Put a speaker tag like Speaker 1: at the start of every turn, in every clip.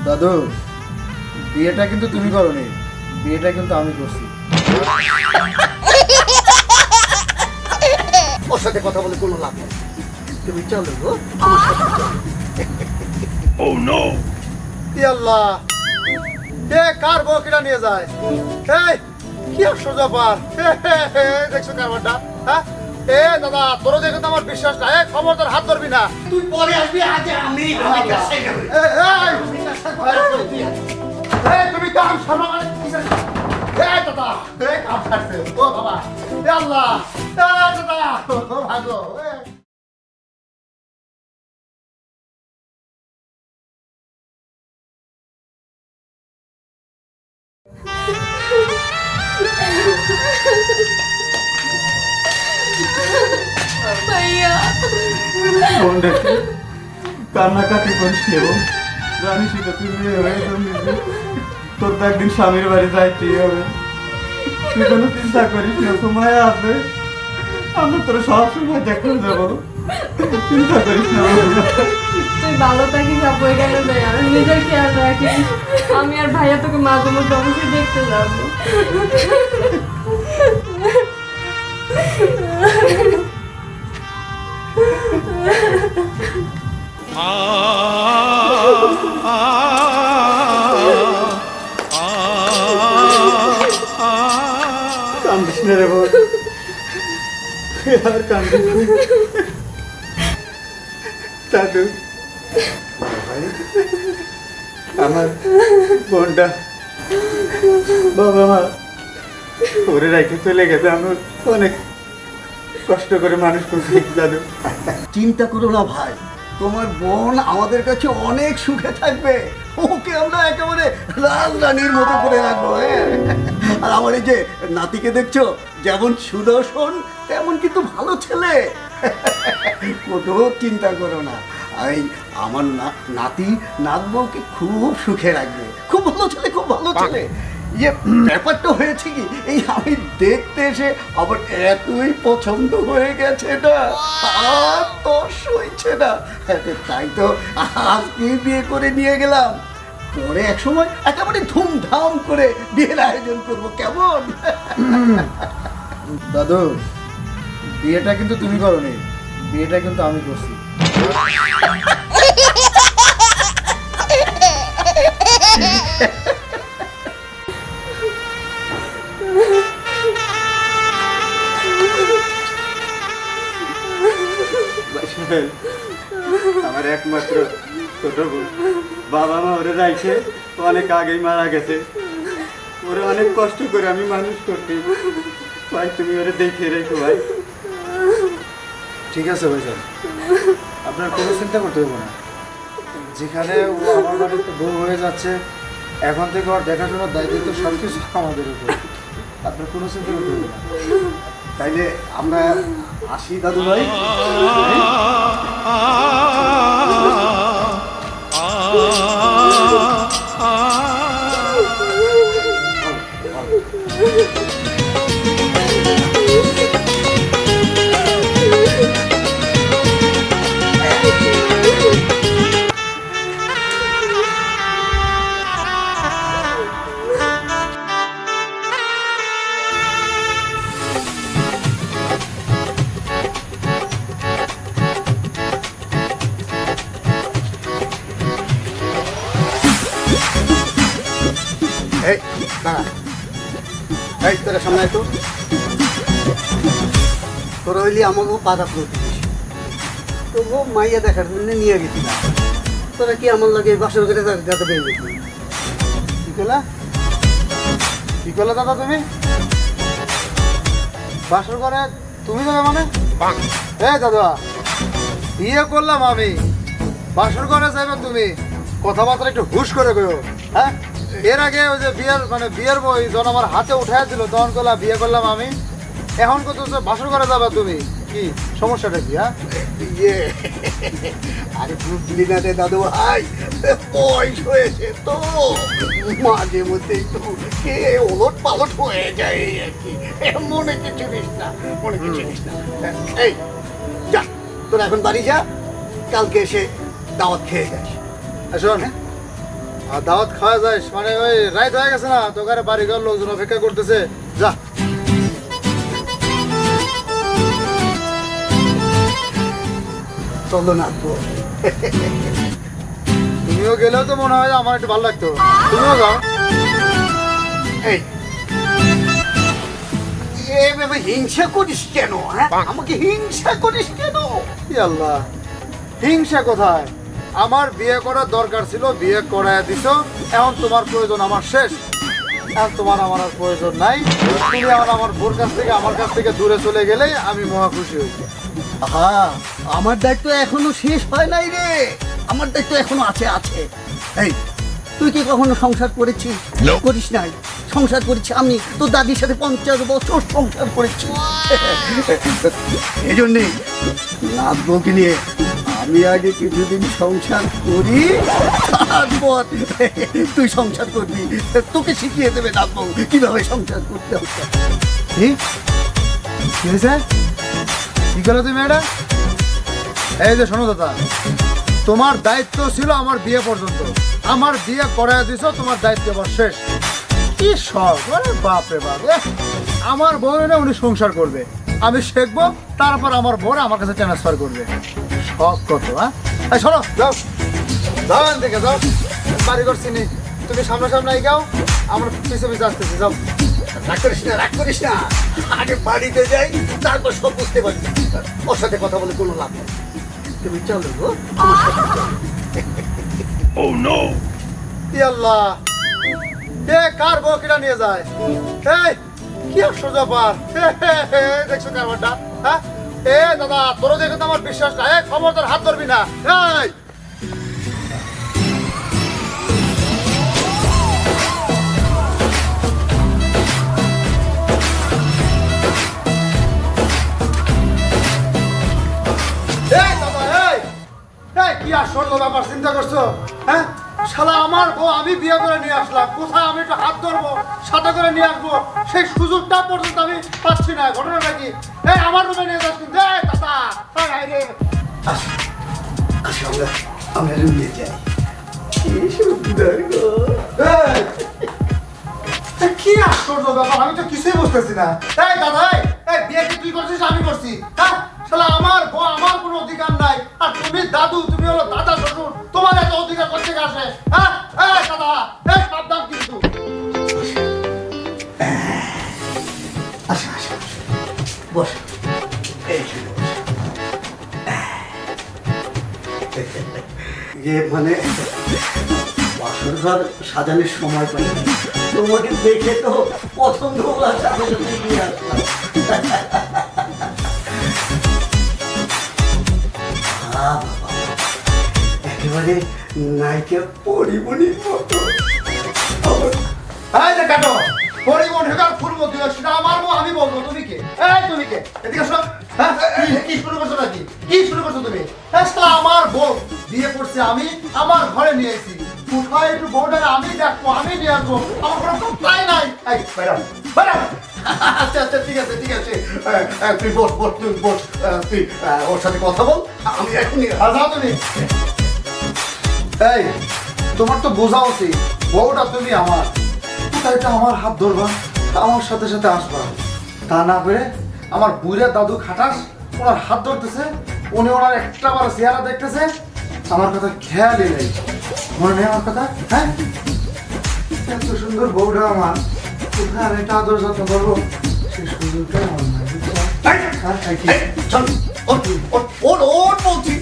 Speaker 1: দাদু, বিয়েটা কিন্তু তুমি করোনি, বিয়েটা কিন্তু আমি করছি।
Speaker 2: ওর সাথে কথা বলে কোনো লাভ নেই, তুমি চলো গো আমার সাথে চলো।
Speaker 1: Oh no! আল্লাহ, এ কার বউকিটা নিয়ে যায়? এই কি আশ্চর্য ব্যাপার! দেখছো কারবারটা? হ্যাঁ, এ দাদা, তোর দেখে তো আমার বিশ্বাস নাই। খবরদার হাত ধরবি না।
Speaker 2: তুই পরে আসবি, আগে আমি
Speaker 1: তুমি কাম সামনে দাদা, কাম ছাড়ছে। ও বাবা, আল্লাহ, দাদা, ভাগো।
Speaker 3: ভাইয়া
Speaker 4: কান্নাকাটি করিস এবং জানিস তো তুই মেয়ে হয়ে জন্মেছি, তোর তো একদিন স্বামীর বাড়ি যাইতেই হবে। তুই কোনো চিন্তা করিস না, সময় আছে, আমরা তোর সব সময় দেখে যাবো, চিন্তা করিস না।
Speaker 3: তুই ভালো থাকিস, আপু গেল ভাইয়া, নিজের খেয়াল রাখিস। আমি আর ভাইয়া তোকে মাঝে মধ্যে অবশ্যই দেখতে যাবো।
Speaker 4: কান্দিস না রে বোন, আর কান্দিস না। দাদু, আমার বোনটা বাবা মা ওরে রেখে চলে গেছে, আমি অনেক কষ্ট করে মানুষ করছি। দাদু,
Speaker 2: চিন্তা করো না ভাই, তোমার বোন আমাদের কাছে অনেক সুখে থাকবে। ওকে আমরা একেবারে রাজরানীর মতো করে রাখবো। আর আমার এই যে নাতিকে দেখছো, যেমন সুদর্শন তেমন কিন্তু ভালো ছেলে। কোনো চিন্তা করো না, এই আমার নাতি নাতবউকে খুব সুখে রাখবে। খুব ভালো ছেলে, খুব ভালো ছেলে। ইয়ে ব্যাপারটা হয়েছে কি, এই আমি দেখতে এসে আবার এতই পছন্দ হয়ে গেছে না, আর তর সইছে না। তাই তো আজকে বিয়ে করে নিয়ে গেলাম, পরে এক সময় একেবারে ধুমধাম করে বিয়ের আয়োজন করব, কেমন?
Speaker 1: দাদু, বিয়েটা কিন্তু তুমি করোনি, বিয়েটা কিন্তু আমি করছি।
Speaker 4: আমার একমাত্র ছোট বোন, বাবা মা ওরে রাইছে অনেক আগেই মারা গেছে। ওরে অনেক কষ্ট করে আমি মানুষ করছি। ভাই তুমি ওরে দেখে রেখো ভাই।
Speaker 1: ঠিক আছে ভাইজান, আপনার কোনো চিন্তা করতে হবে না। যেখানে ও আমার বাড়িতে বউ হয়ে যাচ্ছে, এখন থেকে ওর দেখাশোনার দায়িত্ব সব কিছু আমাদের উপর। আপনার কোনো চিন্তা করতে হবে না।
Speaker 2: তাইলে আমরা আসি দাদু ভাই। এই দাঁড়া, এই তোরা সামনে আয় তো। তোরা হইলি আমাকেও বাধা প্রতিবেশী, তবুও মাইয়া দেখার জন্য নিয়ে গেছি না। তোরা কি আমার লাগে বাসর করে যাতে পেয়ে গেছি?
Speaker 1: কি করলা, কি করলা দাদা তুমি? বাসর করে তুমি যাবে মানে? এই দাদা, বিয়ে করলাম আমি, বাসর করে যাবে তুমি? কথাবার্তা একটু হুশ করে কইও। হ্যাঁ, এর আগে ওই যে বিয়ের বই যখন আমার হাতে উঠাই দিল, তখন করলা বিয়ে করলাম আমি। এখন কত বাসর করে যাবে তুমি? কি সমস্যাটা কি? হ্যাঁ,
Speaker 2: ইয়ে আরে বুঝলি না রে দাদু ভাই, বয়স হয়েছে তো, মাঝে মধ্যে একটু কে ওলট পালট হয়ে যায় আর কি। মনে কিছু নিস না, মনে কিছু নিস না। এই যা, তোরা এখন বাড়ি যা, কালকে এসে দাওয়াত খেয়ে যাস।
Speaker 1: শোন আর দাওয়াত খাওয়া যাস মানে ওই রাইত হয়ে গেছে না তোকারে বাড়ি ঘর লোকজন অপেক্ষা করতেছে যা
Speaker 2: চলো নাচবো।
Speaker 1: তুমিও গেলেও তো মনে হয় আমার একটু ভালো লাগতো তুমিও যাও
Speaker 2: এই এভাবে হিংসা করিস কেন? হ্যাঁ, আমাকে হিংসা করিস কেন?
Speaker 1: ই আল্লাহ হিংসা কোথায় আমার বিয়ে করার দরকার ছিল বিয়ে করায় দিছ এখন তোমার প্রয়োজন আমার শেষ এখন তোমার আমার আর প্রয়োজন নাই তুমি আমার বোর কাছ থেকে আমার কাছ থেকে দূরে চলে গেলেই আমি মহা খুশি হয়েছি
Speaker 2: হ্যাঁ, আমার দায়িত্ব এখনো শেষ হয় নাই রে, আমার দায়িত্ব এখনো আছে আছে। এই তুই কি কখনো সংসার করেছিস? করিস নাই। সংসার করেছি আমি, তোর দাদির সাথে 50 বছর সংসার করেছি। এই জন্যে নাচবকে নিয়ে আমি আগে কিছুদিন সংসার করি, তারপর তুই সংসার করবি। তোকে শিখিয়ে দেবে নাচবো কিভাবে সংসার করতে হবে।
Speaker 1: কি কি হয়েছে কি করো তুমি এটা এই যে শোনো দাদা তোমার দায়িত্ব ছিল আমার বিয়ে পর্যন্ত আমার বিয়ে করায় দিছ তোমার দায়িত্ব এবার শেষ কি সব আরে বাপ রে বাপ আমার বউ না উনি সংসার করবে আমি শিখবো তারপর আমার বউ আমার কাছে ট্রান্সফার করবে সব কত হ্যাঁ এই শোনো যাও যাও এখান থেকে যাও বাড়ি করছি নি তুমি সামনে সামনে গাও আমার পিছে পিছে আসতেছি যাও
Speaker 2: রাগ করিস না, রাগ করিস না, আগে বাড়িতে যাই তারপর সব বুঝতে পারবি। ওর সাথে কথা বলে কোনো লাভ নেই। তুমি চলো গো, আমার সাথে চলো।
Speaker 1: ই আল্লাহ এ কার বউ কিনা নিয়ে যায় এই কি আশ্চর্য ব্যাপার দেখছো কারবারটা হ্যাঁ এ দাদা তোর দেখে তো আমার বিশ্বাস না এই খবরদার হাত ধরবি না এই এই দাদা এই এই কি আশ্চর্য ব্যাপার চিন্তা করছো হ্যাঁ শালা আমার বউ আমি বিয়ে করে নিয়ে আসলাম কোথায় আমি একটু হাত ধরবো সাথে করে নিয়ে আসবো সেই সুযোগটা পর্যন্ত আমি পাচ্ছি না ঘটনাটা কি এই আমার রুমে নিয়ে যাস কিন্তু এই দাদা এই রে
Speaker 2: আসো আমরা রুমে যাই। কি সুন্দর গো।
Speaker 1: এই, এই কি আশ্চর্য ব্যাপার আমি তো কিছুই বুঝতেছি না এই দাদা এই বিয়ে কি তুই করছিস আমি করছি হ্যাঁ শালা আমার বউ আমার কোনো অধিকার নাই আর তুমি দাদু তুমি হলো দাদা শ্বশুর তোমার এত অধিকার করতে আসে হ্যাঁ এই দাদা এই সাবধান কিন্তু
Speaker 2: আসো আসো বস, এই শুনে বস। মানে বাসর ঘর সাজানোর সময় পাই না। তোমাকে দেখে তো পছন্দ হওয়ার সাথে সাথে নিয়ে আসলাম। বাবা, একেবারে নায়িকা পরিমণির মতো।
Speaker 1: এই যে কাটো পরিবহন ঢেকার ফুলমতি সেটা আমার বউ আমি বলবো তুমি কে এই তুমি কে এদিকে আসো হ্যাঁ কি শুরু করছো নাকি কি শুরু করছো তুমি শালা আমার বউ বিয়ে করছে আমি আমার ঘরে নিয়ে এসেছি কোথায় একটু বউটা আমি দেখবো আমি নিয়ে আসবো আমার কোনো কথাই নাই এই বেরাম বেরাম
Speaker 2: আচ্ছা আচ্ছা ঠিক আছে ঠিক আছে, তুই বস বস তুই বস, তুই ওর সাথে কথা বল, আমি এখনই
Speaker 1: যাও তুমি এই তোমার তো বোঝা উচিত বউটা তুমি আমার এটা আমার হাত ধরবা আমার সাথে সাথে আসবা তা না করে আমার বুড়া দাদু খাটাস ওনার হাত ধরতেছে উনি ওনার একটা বার চেহারা দেখতেছে আমার কথা খেয়ালই নেই মনে নেই আমার কথা হ্যাঁ এত সুন্দর বউটা আমার কোথায় আমি এটা আদর যত্ন করবো সেই সুযোগটাই আমার নাই বুঝছো? হ্যাঁ, কি?
Speaker 2: চল ওর ওর ওর ওর বলছি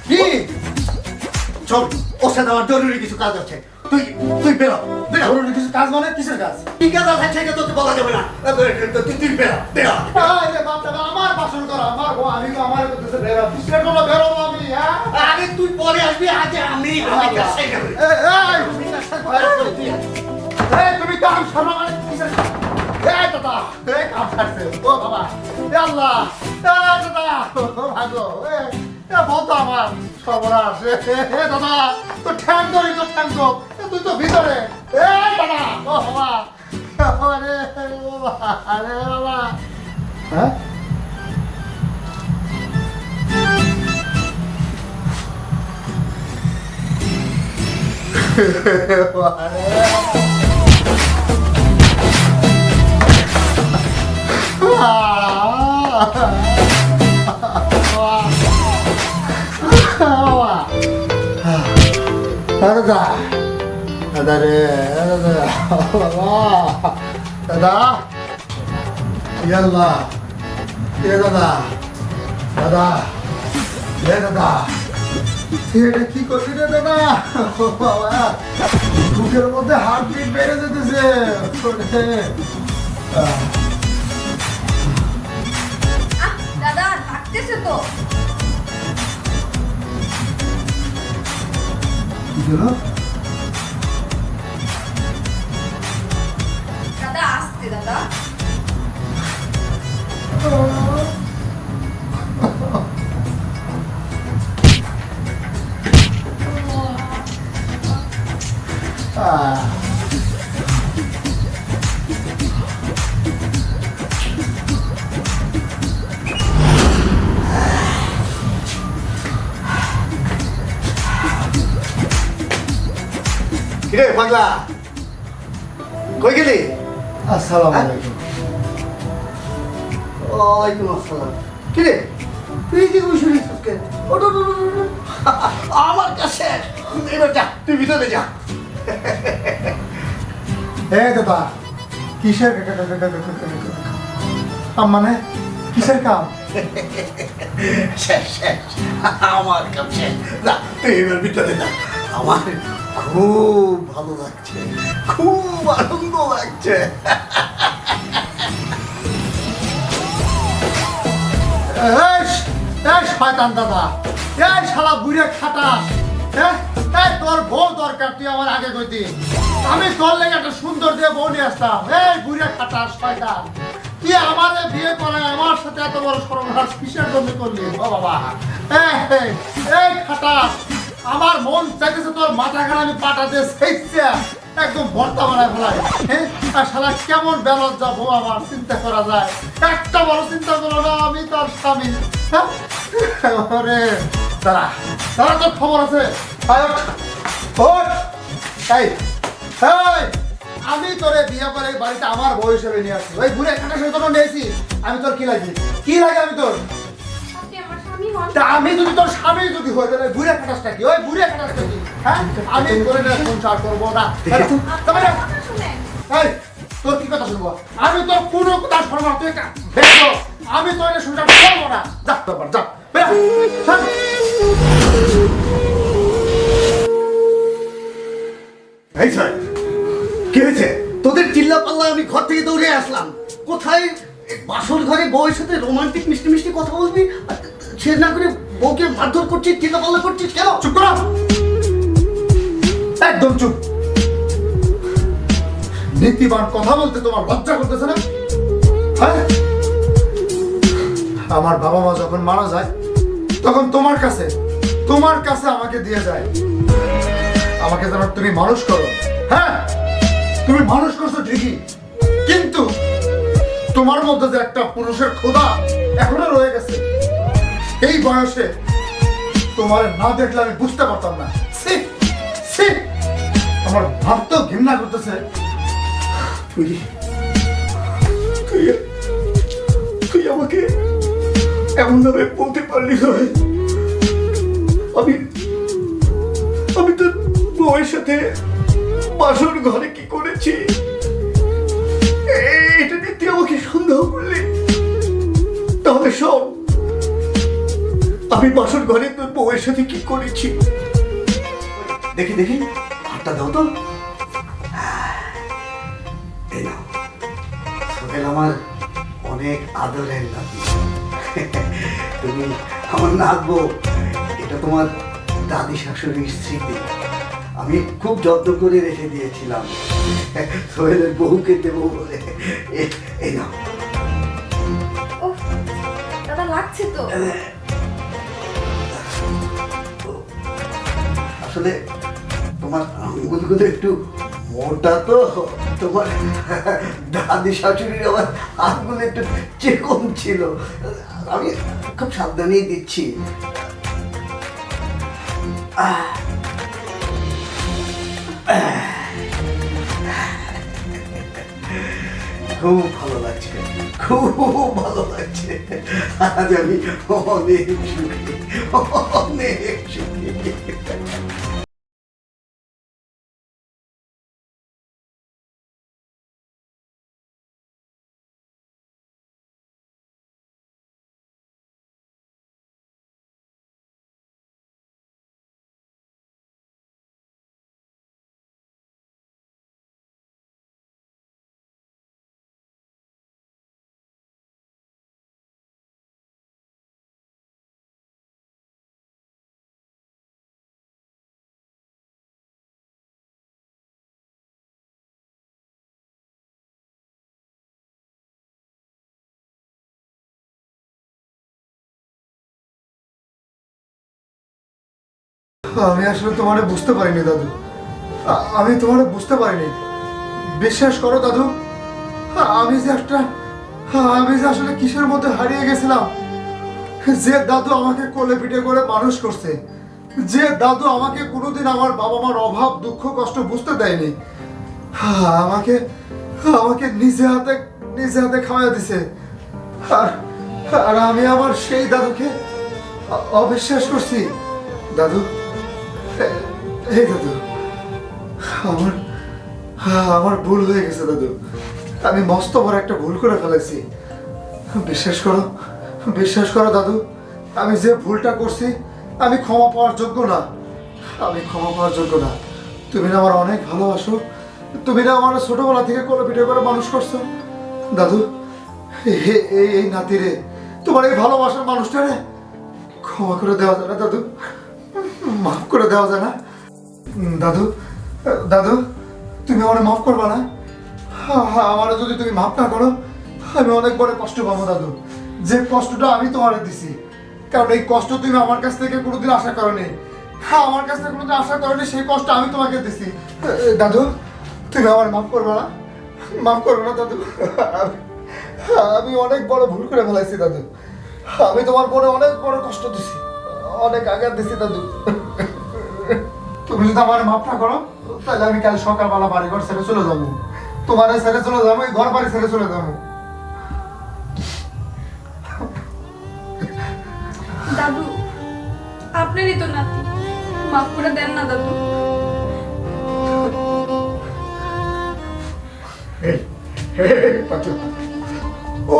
Speaker 1: কি
Speaker 2: চল, ওর সাথে আমার জরুরি কিছু কাজ আছে, তুই তুই বেরো বেরো।
Speaker 1: জরুরি কিছু কাজ মানে কিসের কাজ
Speaker 2: কি কাজ আছে সেটা তোকে বলা যাবে না, তুই তুই বেরো বেরো।
Speaker 1: এই যে বাপ দাদা, আমার বাসন করা আমার বউ আমি তো আমার করতেছে বেরো বিস্কুট গুলো বেরো আমি হ্যাঁ
Speaker 2: আরে তুই পরে আসবি, আগে আমি কাজ শেখা হবে।
Speaker 1: এই তুমি কাম শোনো মানে কিসের এই দাদা এই কাম ছাড়ছে ও বাবা এ আল্লাহ এই দাদা ও ভাগো এ বউ তো আমার সর্বনাশ এ দাদা তো ঠ্যাং ধরি তো ঠ্যাং তো তুই তো ভিতরে এই দাদা ও বাবা আরে ও বাবা আরে বাবা হ্যাঁ দাদা দাদা রে দাদা দাদা ইয়াল্লা এ দাদা দাদা এ দাদা এটা কি করবি রে দাদা বাবা বুকের মধ্যে হার্টবিট বেড়ে যেতেছে
Speaker 3: দাদা লাগতেছে তো।
Speaker 1: কি হলো
Speaker 3: দাদা আসতে দাদা।
Speaker 2: কিরে পাগলা কই গেলি?
Speaker 1: আসসালামু আলাইকুম।
Speaker 2: ওয়ালাইকুম আসসালাম। কিরে তুই কি বসে রয়েছিস কে? ওঠ, ওঠ, ওঠ, ওঠ, ওঠ। আমার কাছে এবার যা, তুই ভিতরে যা।
Speaker 1: এ দাদা কিসের কাম মানে কিসের কাম?
Speaker 2: শেষ শেষ আমার কাম শেষ। যা তুই এবার ভিতরে যা। আমার খুব ভালো লাগছে, খুব আনন্দ লাগছে।
Speaker 1: শয়তান দাদা, এই শালা বুড়ে খাটাস, হ্যাঁ? এই তোর বউ দরকার, তুই আমার আগে কইতি। আমি তোর লেগে একটা সুন্দর দিয়ে বউ নিয়ে আসতাম। এই বুড়ে খাটাস শয়তান, তুই আমারে বিয়ে করে আমার সাথে এত বড় সর্বনাশ কিসের জন্য করলি? ও বাবা, এই খাটাস, আমার মন চাইতেছে তোর মাথা খানা আমি পাটা দিয়ে সেইছে একদম ভর্তা বানায় ফেলাই। হ্যাঁ, আর শালা কেমন বেলজ যাবো আমার চিন্তা করা যায়। একটা বড় চিন্তা করো না, আমি তোর স্বামী। হ্যাঁ, ওরে দাঁড়া দাঁড়া, তোর খবর আছে। আয়, ওঠ, ওঠ। এই, এই, আমি তোরে বিয়ে করে বাড়িতে আমার বউ হিসেবে নিয়ে আসছি। ওই ঘুরে একটা সঙ্গে তোর নিয়েছি, আমি তোর কি লাগে? কি লাগে আমি তোর?
Speaker 3: আপনি আমার স্বামী হন।
Speaker 1: তা আমি যদি তোর স্বামী যদি হয়ে তাহলে বুড়ে খাটাসটা কি? ওই বুড়ে খাটাসটা কি? হ্যাঁ, আমি করে না সংসার করবো না। তবে না,
Speaker 3: কথা শুনেন।
Speaker 1: এই, তোর কি কথা শুনবো? আমি তোর কোনো কথা শুনবো না। তুই একটা বেরো, আমি তোর এটা সংসার করবো না। যা তোর যা বেরো, চল।
Speaker 2: এই স্যার, কি হয়েছে? তোদের চিল্লা পাল্লা আমি ঘর থেকে দৌড়ে আসলাম। কোথায় বাসর ঘরে বউয়ের সাথে রোমান্টিক মিষ্টি মিষ্টি কথা বলবি, আর সে না করে বউকে মারধর করছিস, চিল্লা পাল্লা করছিস কেন?
Speaker 1: চুপ করো, একদম চুপ। নীতিবান কথা বলতে তোমার লজ্জা করতেছে না? হ্যাঁ, আমার বাবা মা যখন মারা যায় তখন তোমার কাছে আমাকে দিয়ে যায়। আমাকে যেন তুমি মানুষ করো। হ্যাঁ, তুমি মানুষ করছো ঠিকই, কিন্তু তোমার মধ্যে যে একটা পুরুষের ক্ষুধা এখনো রয়ে গেছে, এই বয়সে তোমার না দেখলে আমি বুঝতে পারতাম না। ছি, ছি, আমার ভাবতেও ঘৃণা করতেছে।
Speaker 2: তুই তুই তুই আমাকে এমন ভাবে বলতে পারলি নয়। আমি আমি তোর বউয়ের সাথে বাসর ঘরে কি করেছি এটা নিয়ে তুই আমাকে সন্দেহ করলি? তাহলে শোন, আমি বাসর ঘরে তোর বউয়ের সাথে কি করেছি। দেখি দেখি, হাতটা দাও তো। এই নাও, সোহেল আমার অনেক আদরের নাতি। তুমি আমার নাচবো, এটা তোমার দাদি শাশুড়ির স্মৃতি। আমি খুব যত্ন করে রেখে দিয়েছিলাম সোহেলের বউকে দেবো বলে। এই নাও।
Speaker 3: ওহ, দাদা লাগছে তো।
Speaker 2: আসলে তোমার আঙ্গুলগুলো একটু মোটা তো, তোমার দাদি শাশুড়ির আমার আঙ্গুল একটু চিকন ছিল। আমি খুব সাবধানেই দিচ্ছি। খুব ভালো লাগছে, খুব ভালো লাগছে। আজ আমি অনেক সুখী, অনেক সুখী।
Speaker 1: আমি আসলে তোমারে বুঝতে পারিনি দাদু, আমি তোমারে বুঝতে পারিনি। বিশ্বাস করো দাদু, আমি যে আসলে কিসের মধ্যে হারিয়ে গেছিলাম। যে দাদু আমাকে কোলে পিঠে করে মানুষ করছে, যে দাদু আমাকে কোনোদিন আমার বাবা মার অভাব দুঃখ কষ্ট বুঝতে দেয়নি, আমাকে আমাকে নিজে হাতে খাওয়া দিছে। আর আর আমি আমার সেই দাদুকে অবিশ্বাস করছি। দাদু, এই দাদু, আমার আমার ভুল হয়ে গেছে দাদু। আমি মস্ত বড় একটা ভুল করে ফেলেছি। বিশ্বাস করো দাদু, আমি যে ভুলটা করছি আমি ক্ষমা পাওয়ার যোগ্য না, আমি ক্ষমা পাওয়ার যোগ্য না। তুমি না আমার অনেক ভালোবাসো, তুমি না আমার ছোটবেলা থেকে কোলে পিঠে করে মানুষ করছো। দাদু, এই নাতিরে, তোমার এই ভালোবাসার মানুষটারে ক্ষমা করে দেওয়া যায় না দাদু, মাফ করে দেওয়া যায় না? দাদু, দাদু, তুমি আমার মাফ করবা না? আমার যদি তুমি মাফ না করো আমি অনেক বড় কষ্ট পাবো দাদু, যে কষ্টটা আমি তোমারে দিছি। কারণ এই কষ্ট তুমি আমার কাছ থেকে কোনোদিন আশা করোনি, আমার কাছ থেকে কোনোদিন আশা করোনি, সেই কষ্ট আমি তোমাকে দিছি। দাদু, তুমি আমার মাফ করবে না? মাফ করবে না দাদু? আমি অনেক বড় ভুল করে ফেলাইছি দাদু, আমি তোমার পরে অনেক বড় কষ্ট দিছি, অনেক আঘাত দিছি দাদু। তুমি যদি আমার মাফ না করো তাহলে আমি কাল সকালবেলা বাড়ি ঘর ছেড়ে চলে যাবো, তোমার ছেড়ে চলে যাবো, এই ঘর বাড়ি ছেড়ে চলে যাবো।
Speaker 3: দাদু, আপনারই তো নাতি, মাফ করে দেন না দাদু।
Speaker 1: ও,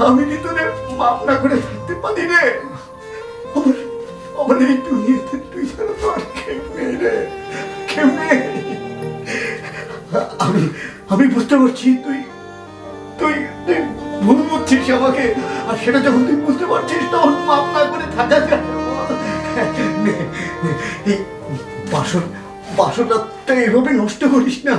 Speaker 1: আমি কি তোরে মাফ না করে থাকতে পারি রে? আমার এই দুনিয়াতে তুই ছাড়া তো আর কেউ নেই রে, কেউ নেই।
Speaker 2: আমি বুঝতে পারছি তুই তুই তুই ভুল বুঝছিস আমাকে, আর সেটা যখন তুই বুঝতে পারছিস তখন মাপ না করে থাকা যায় না। এই বাসনটা এইভাবে নষ্ট করিস না।